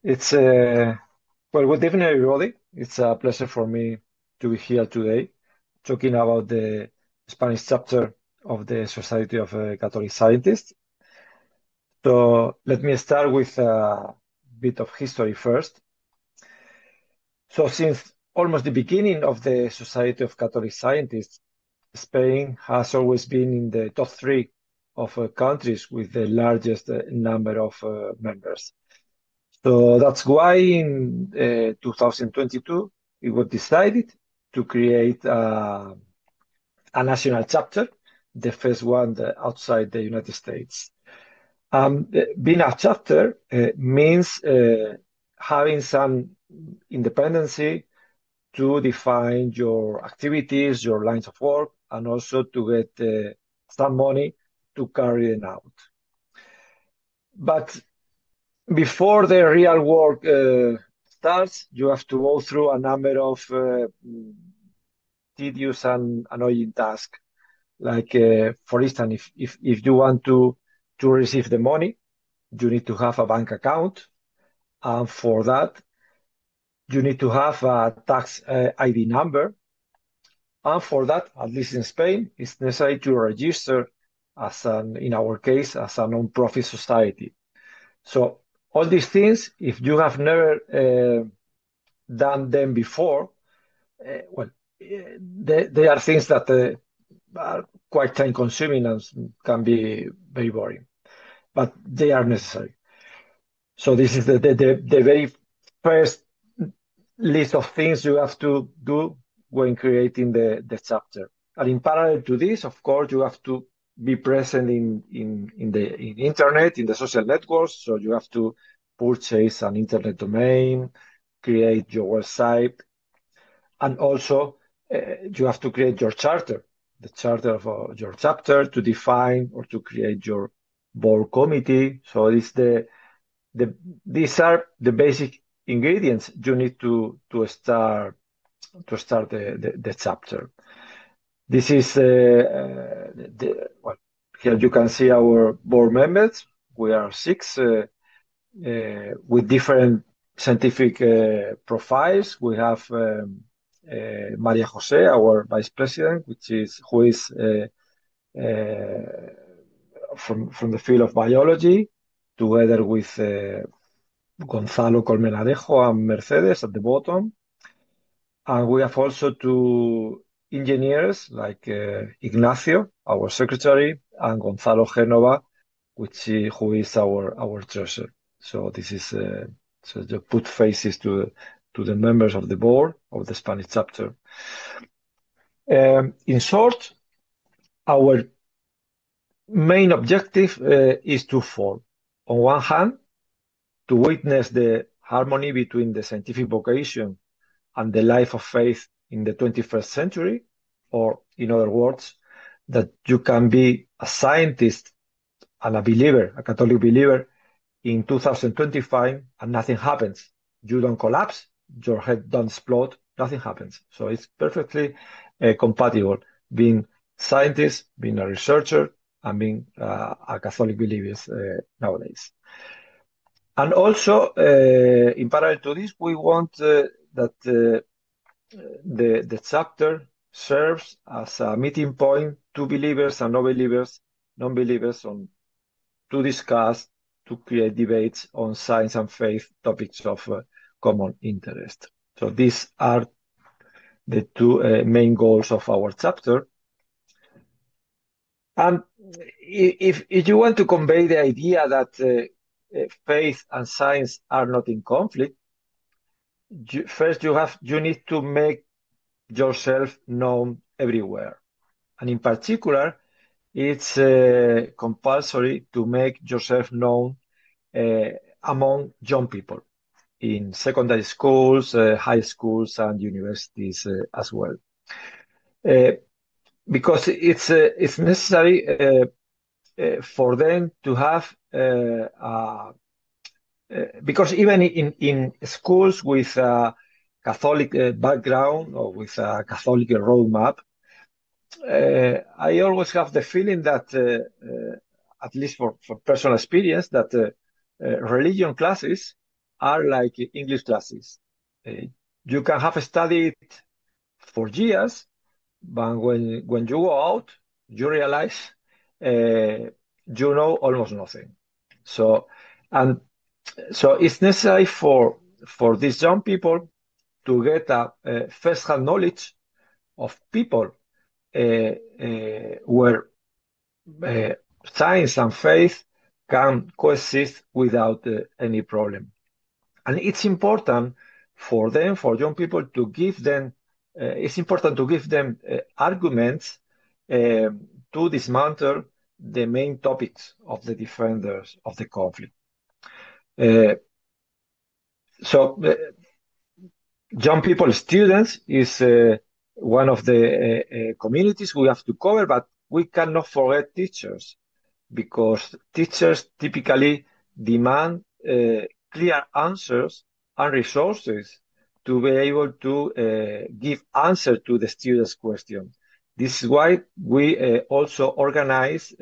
It's well, good evening, everybody. It's a pleasure for me to be here today talking about the Spanish chapter of the Society of Catholic Scientists. So let me start with a bit of history first. So since almost the beginning of the Society of Catholic Scientists, Spain has always been in the top three of countries with the largest number of members. So that's why in 2022, it was decided to create a national chapter, the first one outside the United States. Being a chapter means having some independency to define your activities, your lines of work, and also to get some money to carry them out. But before the real work starts, you have to go through a number of tedious and annoying tasks. Like, for instance, if you want to receive the money, you need to have a bank account. And for that, you need to have a tax ID number. And for that, at least in Spain, it's necessary to register in our case, as a non-profit society. So all these things, if you have never done them before, well, they are things that are quite time consuming and can be very boring, but they are necessary. So this is the very first list of things you have to do when creating the chapter. And in parallel to this, of course, you have to be present in the internet, in the social networks. So you have to purchase an internet domain, create your website, and also you have to create your charter, the charter of your chapter, to define or to create your board committee. So these are the basic ingredients you need to start the chapter. This is well, here you can see our board members. We are six with different scientific profiles. We have Maria Jose, our vice president, who is from the field of biology, together with Gonzalo Colmenarejo and Mercedes at the bottom. And we have also two engineers like Ignacio, our secretary, and Gonzalo Genova, who is our treasurer. So this is so to put faces to the members of the board of the Spanish chapter. In short, our main objective is twofold. On one hand, to witness the harmony between the scientific vocation and the life of faith in the 21st century, or in other words, that you can be a scientist and a believer, a Catholic believer, in 2025 and nothing happens. You don't collapse, your head don't explode, nothing happens. So it's perfectly compatible being scientist, being a researcher, and being a Catholic believer nowadays. And also, in parallel to this, we want that the chapter serves as a meeting point to believers and non-believers to discuss, to create debates on science and faith topics of common interest. So these are the two main goals of our chapter. And if you want to convey the idea that faith and science are not in conflict, first you need to make yourself known everywhere. And in particular, it's compulsory to make yourself known among young people in secondary schools, high schools, and universities as well. Because it's necessary for them to have because even in schools with a Catholic background or with a Catholic roadmap, I always have the feeling that, at least for personal experience, that religion classes are like English classes. You can have studied for years, but when you go out, you realize you know almost nothing. So and so it's necessary for these young people to get a first-hand knowledge of people where science and faith can coexist without any problem. And it's important for them, for young people, to give them. It's important to give them arguments to dismantle the main topics of the defenders of the conflict. Uh, so, young people, students, is one of the communities we have to cover, but we cannot forget teachers, because teachers typically demand clear answers and resources to be able to give answer to the students' question. This is why we also organize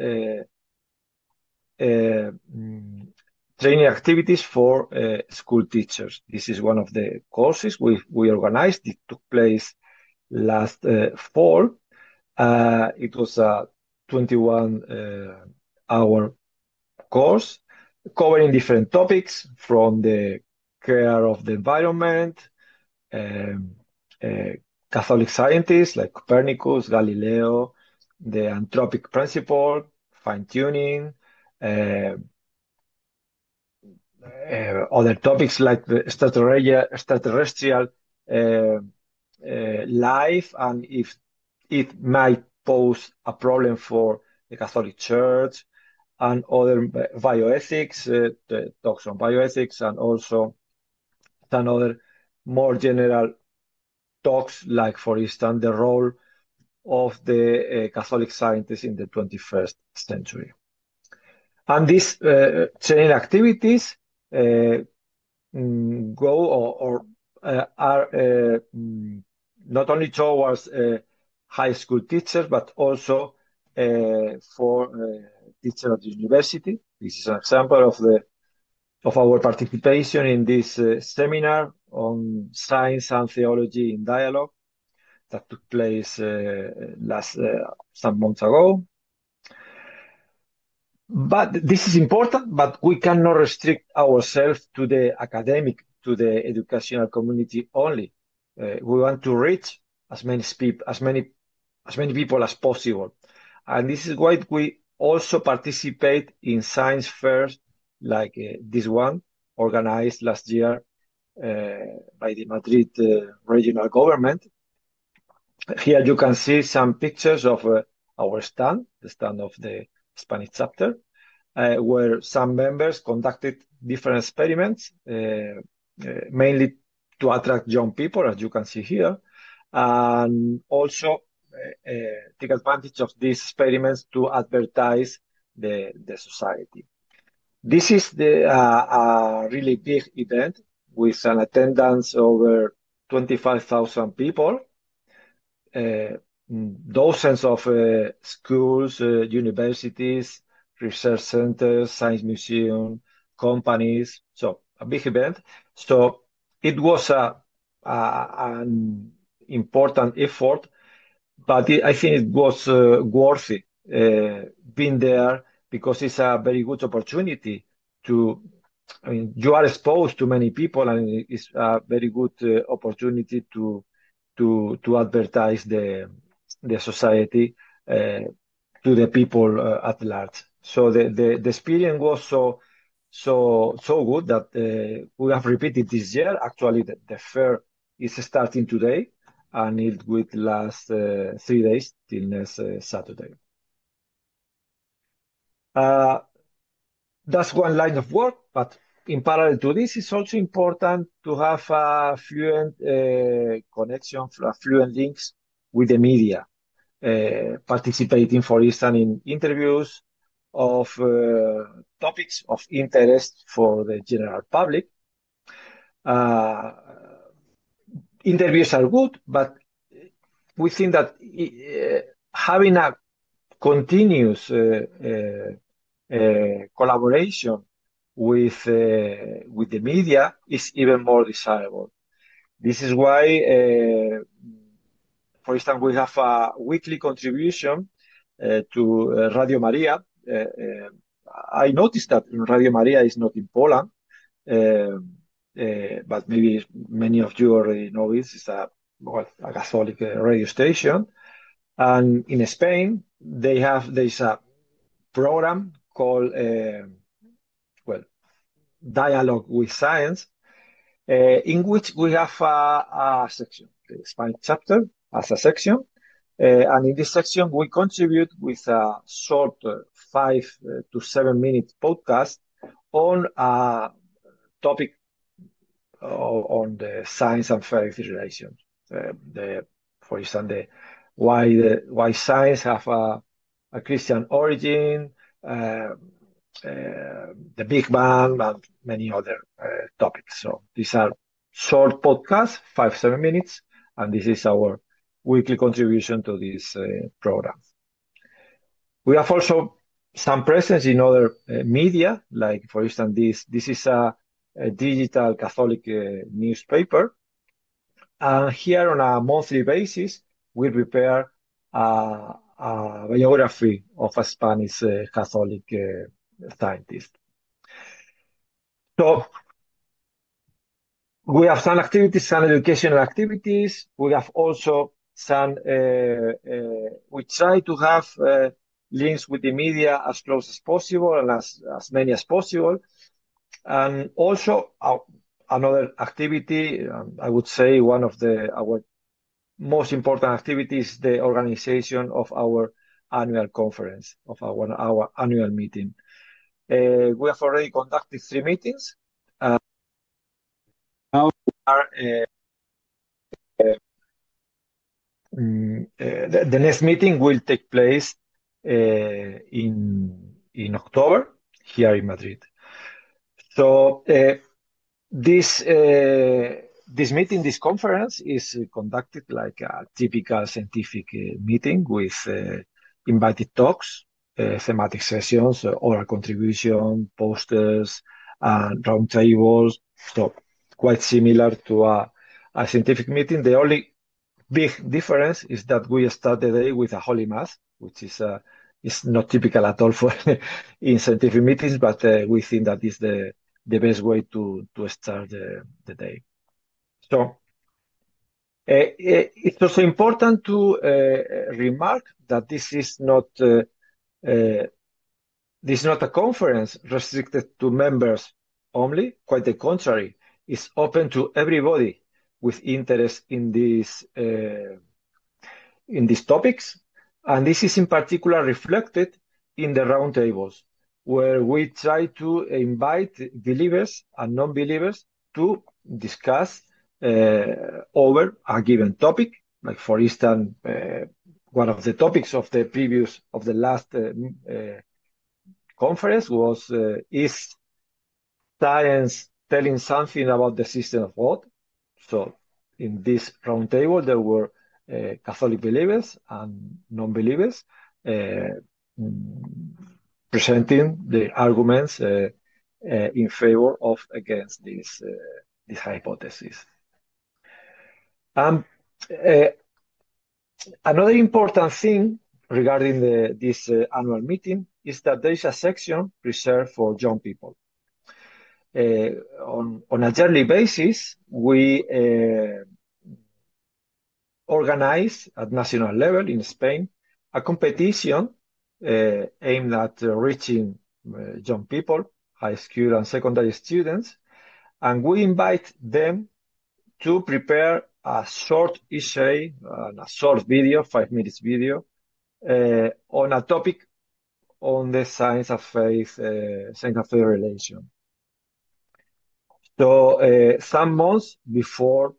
training activities for school teachers. This is one of the courses we organized. It took place last fall. It was a 21-hour course covering different topics, from the care of the environment, Catholic scientists like Copernicus, Galileo, the anthropic principle, fine-tuning, other topics like the extraterrestrial life, and if it might pose a problem for the Catholic Church, and other bioethics, the talks on bioethics, and also some other more general talks, like, for instance, the role of the Catholic scientists in the 21st century. And these training activities go or are not only towards high school teachers, but also for teachers at the university. This is an example of our participation in this seminar on science and theology in dialogue that took place some months ago. But this is important, but we cannot restrict ourselves to the academic, to the educational community only. We want to reach as many people as possible. And this is why we also participate in science fairs like this one, organized last year by the Madrid regional government. Here you can see some pictures of our stand, the stand of the Spanish chapter, where some members conducted different experiments, mainly to attract young people, as you can see here, and also take advantage of these experiments to advertise the society. This is a really big event with an attendance over 25,000 people, dozens of schools, universities, research centers, science museum, companies. So a big event. So it was an important effort, but I think it was worthy being there, because it's a very good opportunity to. I mean, you are exposed to many people, and it's a very good opportunity to advertise the society to the people at large. So the experience was so good that we have repeated this year. Actually, the fair is starting today, and it will last 3 days till next Saturday. That's one line of work, but in parallel to this, it's also important to have a fluent connection, fluent links with the media, participating, for instance, in interviews of topics of interest for the general public. Interviews are good, but we think that having a continuous collaboration with the media is even more desirable. This is why, for instance, we have a weekly contribution to Radio Maria. I noticed that Radio Maria is not in Poland, but maybe many of you already know it. It's a Catholic radio station. And in Spain, there's a program called Dialogue with Science, in which we have a section, the Spanish chapter as a section. And in this section, we contribute with a short 5 to 7 minute podcast on a topic on the science and faith relations. For instance, why science have a Christian origin, the Big Bang, and many other topics. So these are short podcasts, 5, 7 minutes, and this is our weekly contribution to this program. We have also some presence in other media, like, for instance, this is a digital Catholic newspaper. And here on a monthly basis, we prepare a biography of a Spanish Catholic scientist. So we have some activities, some educational activities. We have also some, we try to have links with the media as close as possible and as many as possible. And also another activity, I would say one of our most important activities, the organization of our annual conference, of our annual meeting. We have already conducted 3 meetings. Now the next meeting will take place in October here in Madrid. So this meeting, this conference, is conducted like a typical scientific meeting with invited talks, thematic sessions, oral contribution, posters, and roundtables. So quite similar to a scientific meeting. The only big difference is that we start the day with a Holy Mass, which is not typical at all for in scientific meetings, but we think that is the best way to start the day. So it's also important to remark that this is not a conference restricted to members only. Quite the contrary, it's open to everybody with interest in these topics, and this is in particular reflected in the roundtables, where we try to invite believers and non-believers to discuss over a given topic. Like, for instance, one of the topics of the last conference was, is science telling something about the system of God? So in this roundtable, there were Catholic believers and non-believers presenting the arguments in favor of against this hypothesis. Another important thing regarding this annual meeting is that there is a section reserved for young people. On a yearly basis, we organize at national level in Spain a competition aimed at reaching young people, high school and secondary students, and we invite them to prepare a short essay and a short video, 5 minutes video, on a topic on the science of faith relation. So some months before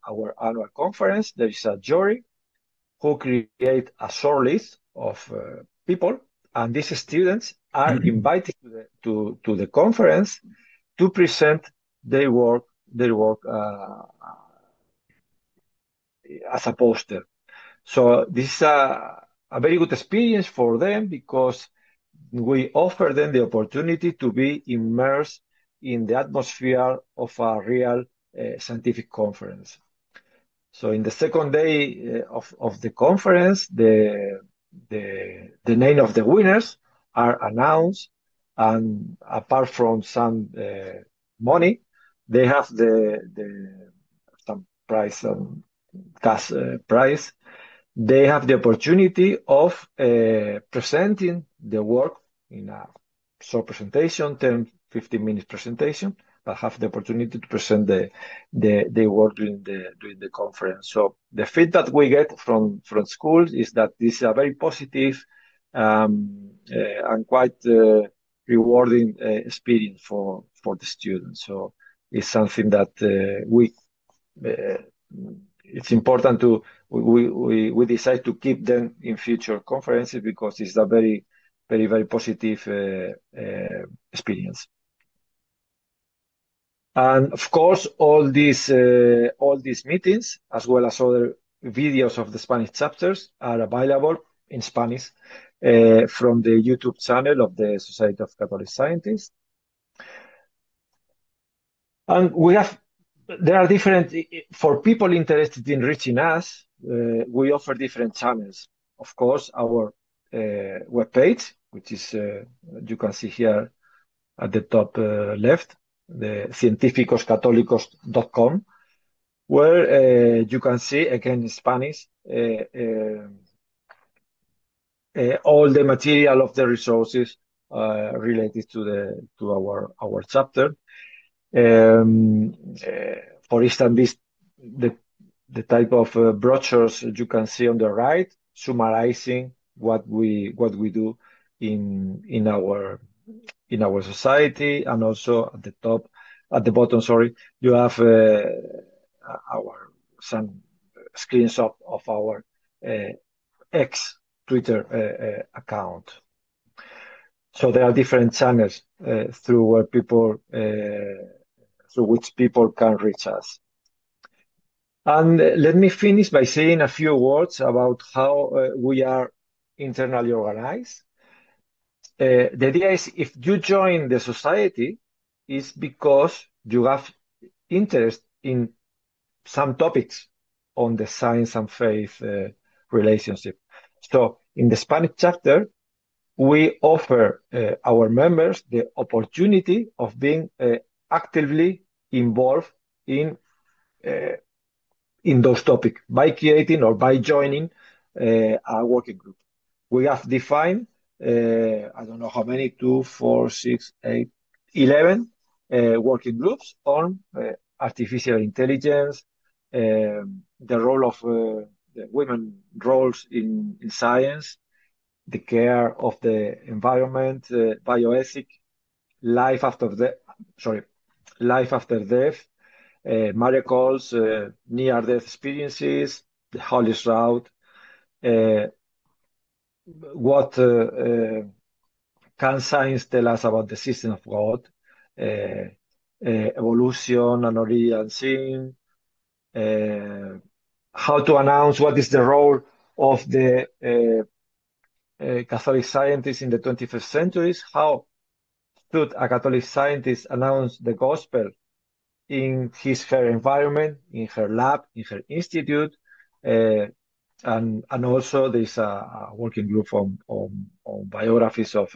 our annual conference, there is a jury who create a short list of people, and these students are invited to the conference to present their work as a poster. So this is a very good experience for them, because we offer them the opportunity to be immersed in the atmosphere of a real scientific conference. So in the second day of the conference, the name of the winners are announced, and apart from some money, they have some prize, cash prize. They have the opportunity of presenting the work in a short presentation, 10, 15 minutes presentation, but have the opportunity to present the work during the conference. So the feedback we get from schools is that this is a very positive and quite rewarding experience for the students. So it's something that it's important to we decide to keep them in future conferences because it's a very, very, very positive experience. And of course, all these meetings, as well as other videos of the Spanish chapters, are available in Spanish from the YouTube channel of the Society of Catholic Scientists. And there are different, for people interested in reaching us, we offer different channels. Of course, our webpage, which is, you can see here at the top left, the cientificoscatólicos.com, where you can see, again in Spanish, all the material of the resources related to our chapter. For instance, the type of brochures you can see on the right, summarizing what we do in our society, and also at the bottom, you have some screenshots of our X Twitter account. So there are different channels through which people can reach us. And let me finish by saying a few words about how we are internally organized. The idea is, if you join the society, it's because you have interest in some topics on the science and faith relationship. So in the Spanish chapter, we offer our members the opportunity of being actively involved in those topics by creating or by joining a working group. We have defined, I don't know how many, 2, 4, 6, 8, 11 working groups on artificial intelligence, the role of the women roles in science, the care of the environment, bioethics, life after death, miracles, near-death experiences, the Holy Route, what can science tell us about the system of God, evolution and origin sin, how to announce what is the role of the Catholic scientists in the 21st century, how should a Catholic scientist announce the gospel in her environment, in her lab, in her institute, and also there's a working group on biographies of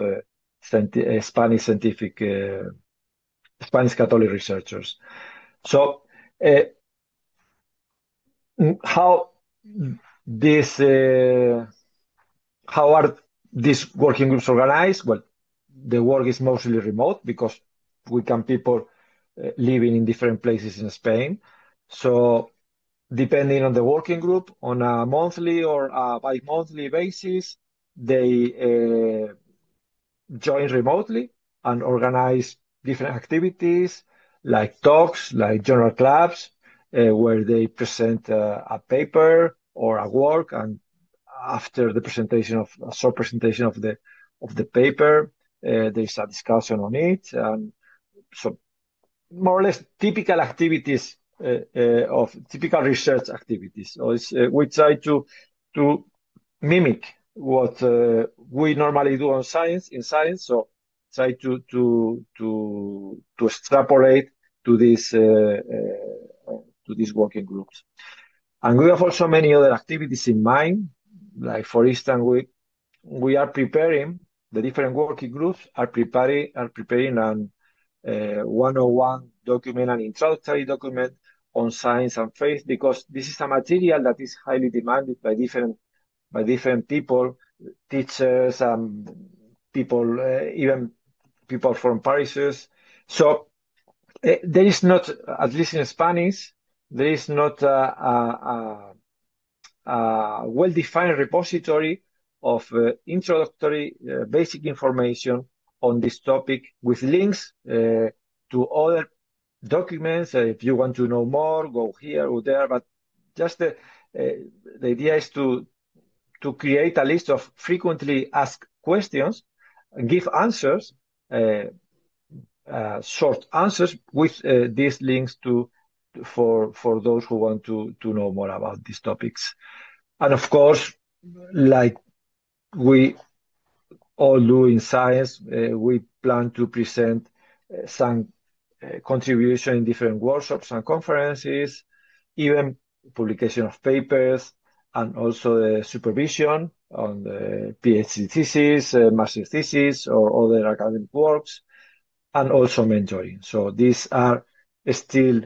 Spanish Catholic researchers. So how are these working groups organized? Well, the work is mostly remote because we can people living in different places in Spain. So depending on the working group, on a monthly or a bi-monthly basis, they join remotely and organize different activities like talks, like journal clubs, where they present a paper or a work, and after the a short presentation of the paper, there's a discussion on it, and so more or less typical activities of typical research activities. So we try to mimic what we normally do in science. So try to extrapolate to these working groups. And we have also many other activities in mind. Like for instance, we are preparing, the different working groups are preparing an 101 document, an introductory document on science and faith, because this is a material that is highly demanded by different people, teachers, and people, even people from parishes. So there is not, at least in Spanish, there is not a well-defined repository of introductory basic information on this topic with links to other documents. If you want to know more, go here or there. But just the idea is to create a list of frequently asked questions and give answers, short answers with these links for those who want to know more about these topics. And of course, like we all do in science, we plan to present some contribution in different workshops and conferences, even publication of papers, and also the supervision on the PhD thesis, master thesis, or other academic works, and also mentoring. So these are still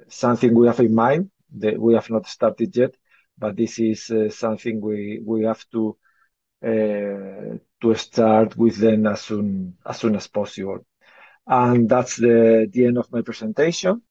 something we have in mind that we have not started yet, but this is something we have to start with them as soon as possible. And that's the end of my presentation.